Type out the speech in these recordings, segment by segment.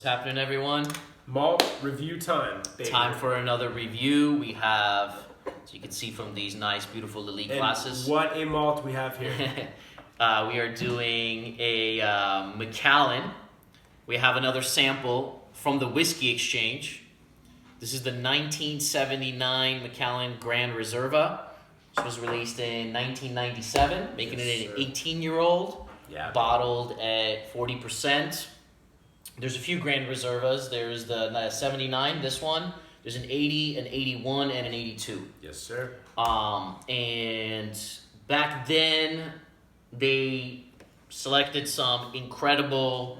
What's happening, everyone? Malt review time, baby. Time for another review. We have, so you can see from these nice, beautiful elite glasses. What a malt we have here. We are doing a Macallan. We have another sample from the Whiskey Exchange. This is the 1979 Macallan Gran Reserva. This was released in 1997, making it an 18-year-old, bottled at 40%. There's a few Gran Reservas. There's the 79, this one. There's an 80, an 81, and an 82. Yes, sir. And back then, they selected some incredible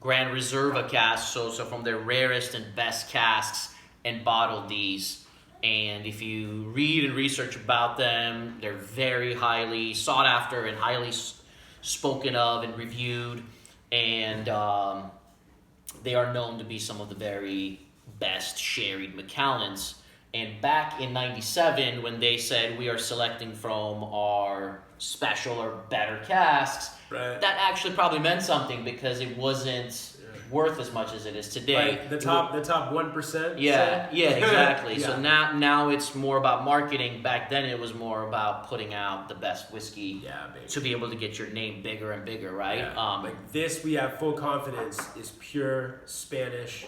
Gran Reserva casks, so from their rarest and best casks, and bottled these. And if you read and research about them, they're very highly sought after and highly spoken of and reviewed. And they are known to be some of the very best sherried Macallans. And back in 97, when they said we are selecting from our special or better casks, right, that actually probably meant something because it wasn't worth as much as it is today. Like the top 1%. Yeah, exactly. Yeah. So now it's more about marketing. Back then it was more about putting out the best whiskey to be able to get your name bigger and bigger, right? Yeah. Like this, we have full confidence, is pure Spanish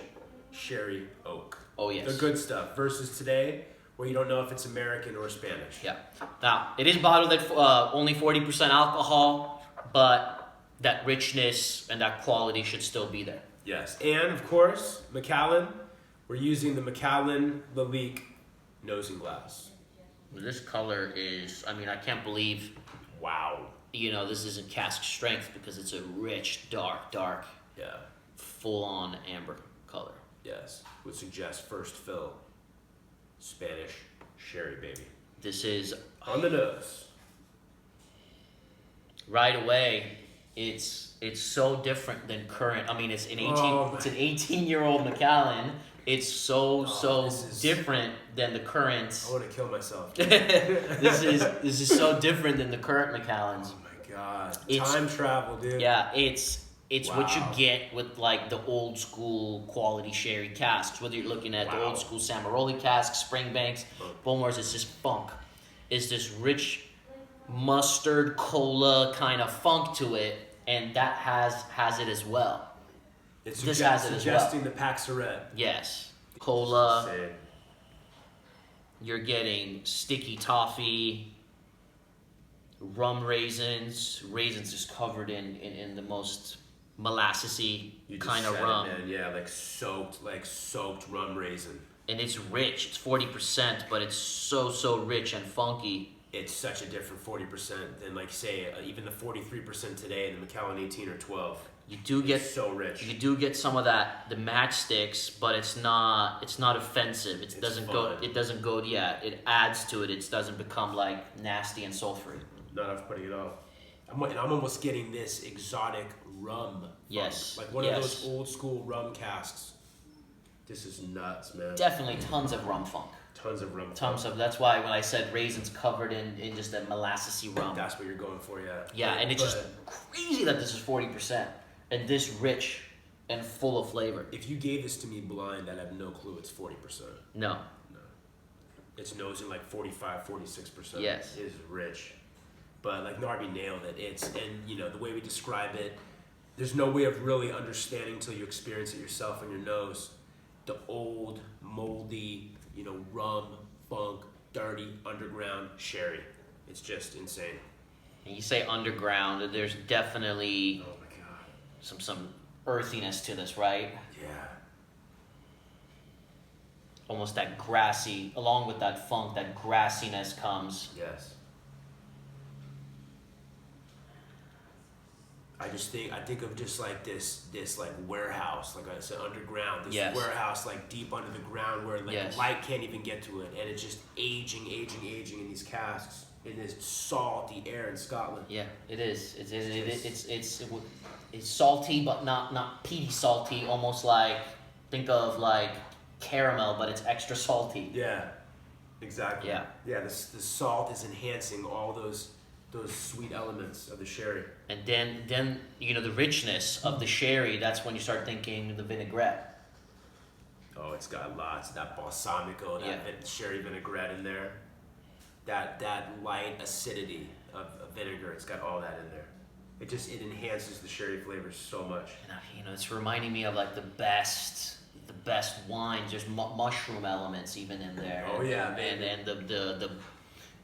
sherry oak. Oh, yes. The good stuff versus today, where you don't know if it's American or Spanish. Yeah. Now, it is bottled at only 40% alcohol, but that richness and that quality should still be there. Yes, and of course, Macallan, we're using the Macallan Lalique nosing glass. This color is, I mean, I can't believe, wow, this isn't cask strength because it's a rich, dark, full-on amber color. Yes, would suggest first fill, Spanish sherry, baby. This is on the nose. Right away, it's so different than current. I mean, it's an 18-year-old Macallan. It's so different than the current. I want to kill myself. This is so different than the current Macallans. Oh my god. Time travel, dude. Yeah, it's what you get with like the old school quality sherry casks. Whether you're looking at the old school Samaroli casks, Springbanks, Bowmores, it's just funk. It's this rich mustard cola kind of funk to it, and that has it as well. It's this has it suggesting as well. The packs are red. Yes, cola. You're getting sticky toffee, rum raisins. Raisins is covered in the most molassesy kind of rum. Man. Yeah, like soaked rum raisin. And it's rich. It's 40%, but it's so rich and funky. It's such a different 40% than, like, say, even the 43% today in the Macallan 18 or 12. You do get so rich. You do get some of that, the matchsticks, but it's not offensive. It doesn't go. Yeah, it adds to it. It doesn't become like nasty and sulfury. Not off-putting at all. I'm almost getting this exotic rum. Yes. Funk. Like one of those old school rum casks. This is nuts, man. Definitely tons of rum funk. Tons of rum. That's why when I said raisins covered in just a molassesy rum. That's what you're going for, yeah. Yeah, and it's just crazy that this is 40% and this rich and full of flavor. If you gave this to me blind, I'd have no clue it's 40%. No. It's nosing like 45, 46%. Yes. It is rich. But like Narby nailed it. The way we describe it, there's no way of really understanding until you experience it yourself on your nose. The old, moldy, rum, funk, dirty, underground sherry. It's just insane. And you say underground, there's definitely some earthiness to this, right? Yeah. Almost that grassy, along with that funk, that grassiness comes. Yes. I think of just like this like warehouse, like I said, underground. This warehouse like deep under the ground where light can't even get to it, and it's just aging in these casks in this salty air in Scotland. Yeah, it is. It's salty, but not peaty salty. Almost like think of like caramel, but it's extra salty. Yeah, exactly. Yeah. Yeah. The salt is enhancing all those those sweet elements of the sherry. And then the richness of the sherry. That's when you start thinking the vinaigrette. Oh, it's got lots of that balsamico, that sherry vinaigrette in there. That light acidity of vinegar. It's got all that in there. It enhances the sherry flavors so much. And it's reminding me of like the best wines. There's mushroom elements even in there. Oh yeah, man. And the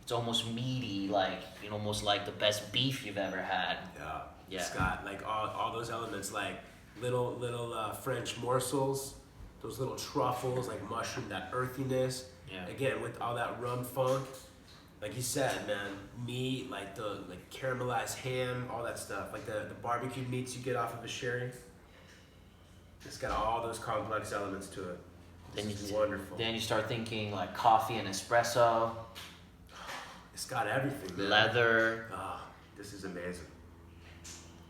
it's almost meaty, like almost like the best beef you've ever had. Yeah. It's got like all those elements, like little French morsels, those little truffles, like mushroom, that earthiness. Yeah. Again, with all that rum funk. Like you said, man, meat, like the caramelized ham, all that stuff, like the barbecued meats you get off of a sherry. It's got all those complex elements to it. It's wonderful. Then you start thinking like coffee and espresso. It's got everything, man. Leather. Oh, this is amazing.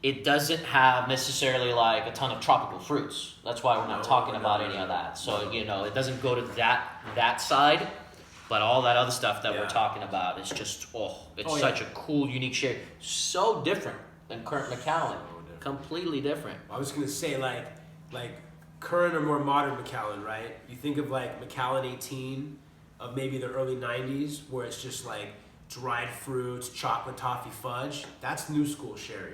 It doesn't have necessarily like a ton of tropical fruits. That's why we're not talking about any of that. So it doesn't go to that side. But all that other stuff that we're talking about is just, such a cool, unique sherry. So different than current Macallan. Completely different. I was going to say, like current or more modern Macallan, right? You think of like Macallan 18 of maybe the early 90s, where it's just like dried fruits, chocolate toffee fudge. That's new school sherry.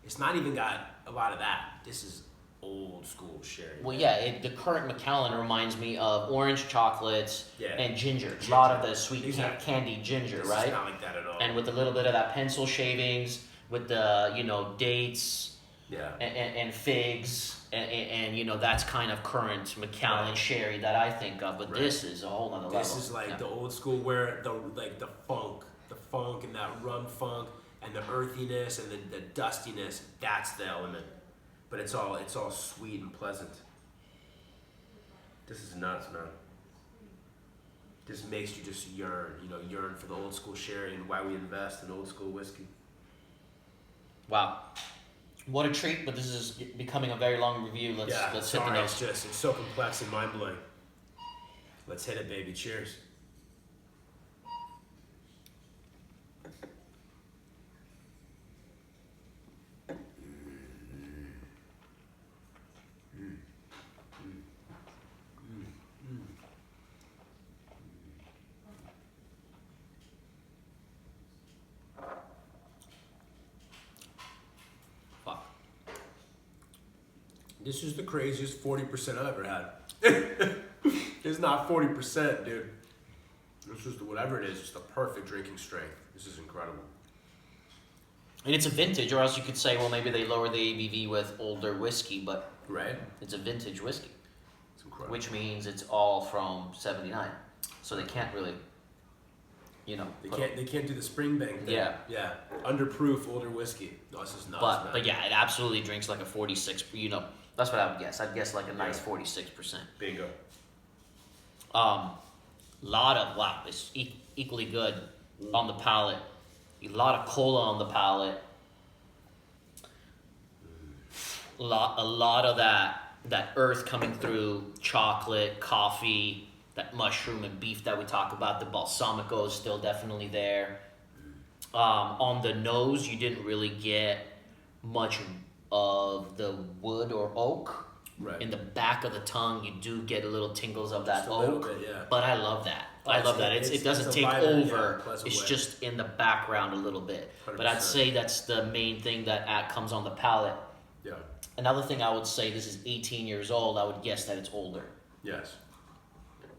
It's not even got a lot of that. This is old school sherry. Well, the current Macallan reminds me of orange chocolates and ginger. A lot of the sweet candied ginger, this right? It's not like that at all. And with a little bit of that pencil shavings, with the dates and figs, and that's kind of current Macallan sherry that I think of. But this is a whole other level. This is like the old school where the funk and that rum funk and the earthiness and the dustiness. That's the element. But it's all sweet and pleasant. This is nuts, man. This makes you just yearn for the old school sherry and why we invest in old school whiskey. Wow. What a treat, but this is becoming a very long review. Let's hit the notes. It's so complex and mind blowing. Let's hit it, baby. Cheers. This is the craziest 40% I've ever had. It's not 40%, dude. This is whatever it is, it's the perfect drinking strength. This is incredible. And it's a vintage, or else you could say, well, maybe they lower the ABV with older whiskey, but it's a vintage whiskey. It's incredible. Which means it's all from 79. So they can't really, They can't do the spring bank thing. Yeah. Underproof older whiskey. No, this is nuts. But it absolutely drinks like a 46. That's what I would guess. I'd guess like a nice 46%. Bingo. It's equally good on the palate. A lot of cola on the palate. A lot of that earth coming through, chocolate, coffee, that mushroom and beef that we talk about. The balsamico is still definitely there. On the nose, you didn't really get much of the wood or oak. Right. In the back of the tongue, you do get a little tingles of that oak. Bit, yeah. But I love that. It doesn't take over. It's just in the background a little bit. 100%. But I'd say that's the main thing that comes on the palate. Yeah. Another thing I would say, this is 18 years old. I would guess that it's older. Yes.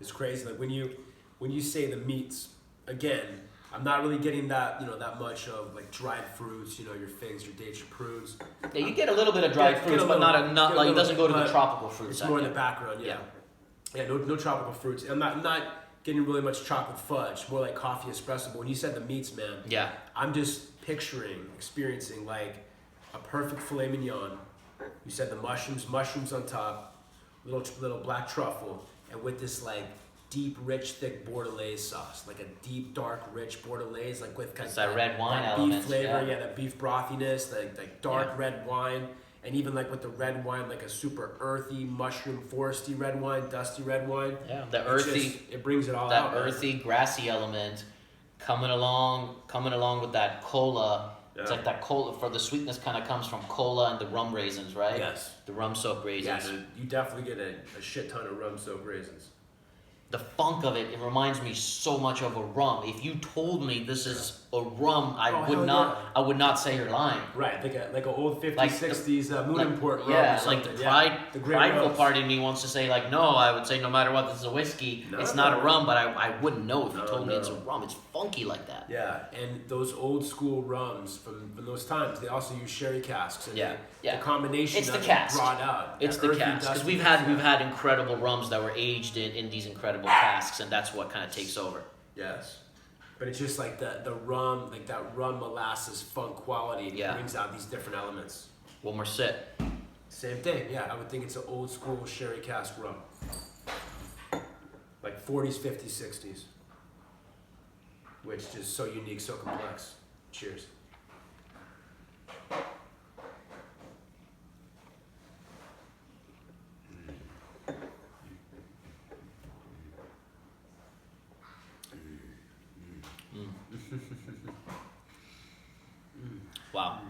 It's crazy. Like when you say the meats, again, I'm not really getting that, that much of like dried fruits, your figs, your dates, your prunes. Yeah, you get a little bit of dried fruits, but not like it doesn't go to the tropical fruits. It's more in the background, yeah. Yeah, no tropical fruits. I'm not getting really much chocolate fudge, more like coffee espresso. But when you said the meats, man, I'm just experiencing like a perfect filet mignon. You said the mushrooms on top, little black truffle, and with this like deep, rich, thick Bordelaise sauce, like a deep, dark, rich Bordelaise, like with kind of that red wine that element, beef flavor, that beef brothiness, like dark red wine, and even like with the red wine, like a super earthy, mushroom, foresty red wine, dusty red wine. Yeah, the earthy. It brings it all that out. That earthy, grassy element coming along with that cola. It's Yeah. like that cola for the sweetness kind of comes from cola and the rum raisins, right? Yes. The rum soaked raisins. Yeah, so you definitely get a shit ton of rum soaked raisins. The funk of it reminds me so much of a rum. If you told me this is a rum, I would not say you're lying. Right, like an old 50s, Like 60s moon import rum. Yeah, or like the something. The great prideful rums. part in me wants to say like, no, I would say no matter what, this is a whiskey. No, it's no, not a no. rum, but I wouldn't know if you No, told me no. it's a rum. It's funky like that. Yeah, and those old school rums from those times, they also use sherry casks. And Yeah, yeah. The combination It's the that cask. brought out. It's that the earthy, cask because dusty- we've had incredible rums that were aged in these incredible casks, and that's what kind of takes over. Yes. But it's just like the rum, like that rum molasses funk quality Yeah. brings out these different elements. One more sip. Same thing, yeah. I would think it's an old school sherry cask rum. Like 40s, 50s, 60s. Which is so unique, so complex. Cheers. Wow.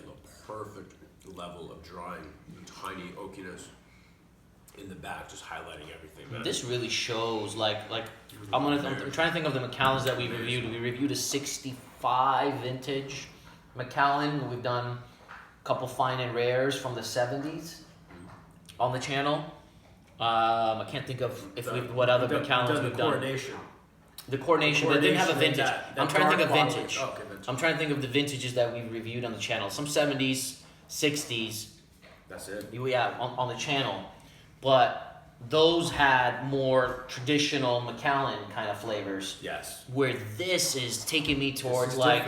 A perfect level of drying, tiny oakiness in the back, just highlighting everything, man. This really shows like I'm trying to think of the Macallans that we reviewed. We reviewed a '65 vintage Macallan. We've done a couple fine and rares from the '70s on the channel. I can't think of what other Macallans we've done. Coronation. The Coronation, but it didn't have a vintage. that I'm trying to think of dark bottle. vintage. Oh, okay, vintage. I'm trying to think of the vintages that we've reviewed on the channel. Some '70s, '60s. That's it. Yeah, on the channel, but those had more traditional Macallan kind of flavors. Yes. Where this is taking me towards is like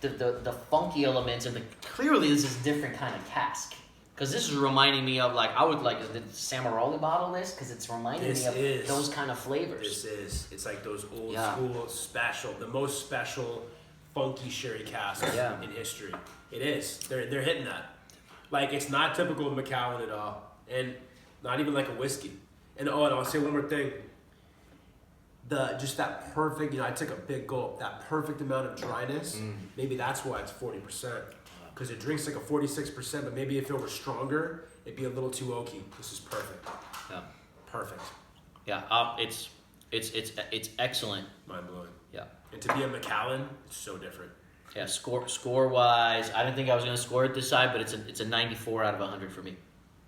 different. the funky elements and clearly this is a different kind of cask. Because this is reminding me of like I would like the Samaroli bottle this because it's reminding me of those kind of flavors. It's like those old Yeah. school special, the most special funky sherry casks Yeah. in history. It is. They're hitting that. Like it's not typical of Macallan at all, and not even like a whiskey. And I'll say one more thing. Just that perfect, I took a big gulp. That perfect amount of dryness. Maybe that's why it's 40%. Because it drinks like a 46%, but maybe if it were stronger, it'd be a little too oaky. This is perfect. Yeah, Perfect. yeah. It's excellent. Mind blowing. Yeah. And to be a Macallan, it's so different. Yeah, score wise, I didn't think I was gonna score it this side, but it's a 94 out of 100 for me.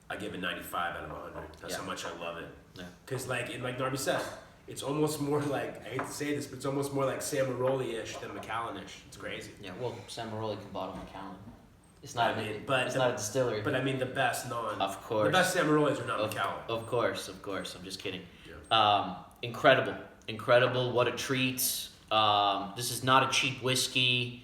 I give it 95 out of 100. That's Yeah. how much I love it. Yeah. Because like Narby said, it's almost more like, I hate to say this, but it's almost more like Samaroli-ish than Macallan-ish. It's crazy. Yeah, well, Samaroli can bottle Macallan. It's not. but it's not a distillery. But I mean the best Of course. The best Samarolis are not Of Macallan. Of course. I'm just kidding. Yeah. Incredible. What a treat. This is not a cheap whiskey.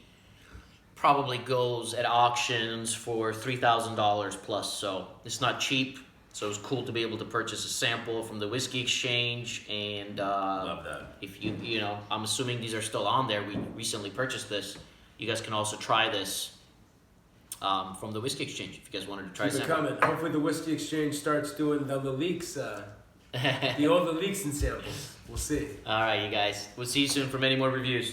Probably goes at auctions for $3,000 plus. So it's not cheap. So it's cool to be able to purchase a sample from the Whiskey Exchange. And Love that. if I'm assuming these are still on there. We recently purchased this. You guys can also try this from the Whiskey Exchange if you guys wanted to try Keep it sample. coming. Hopefully the Whiskey Exchange starts doing the leaks, the old leaks and samples. We'll see. All right, you guys. We'll see you soon for many more reviews.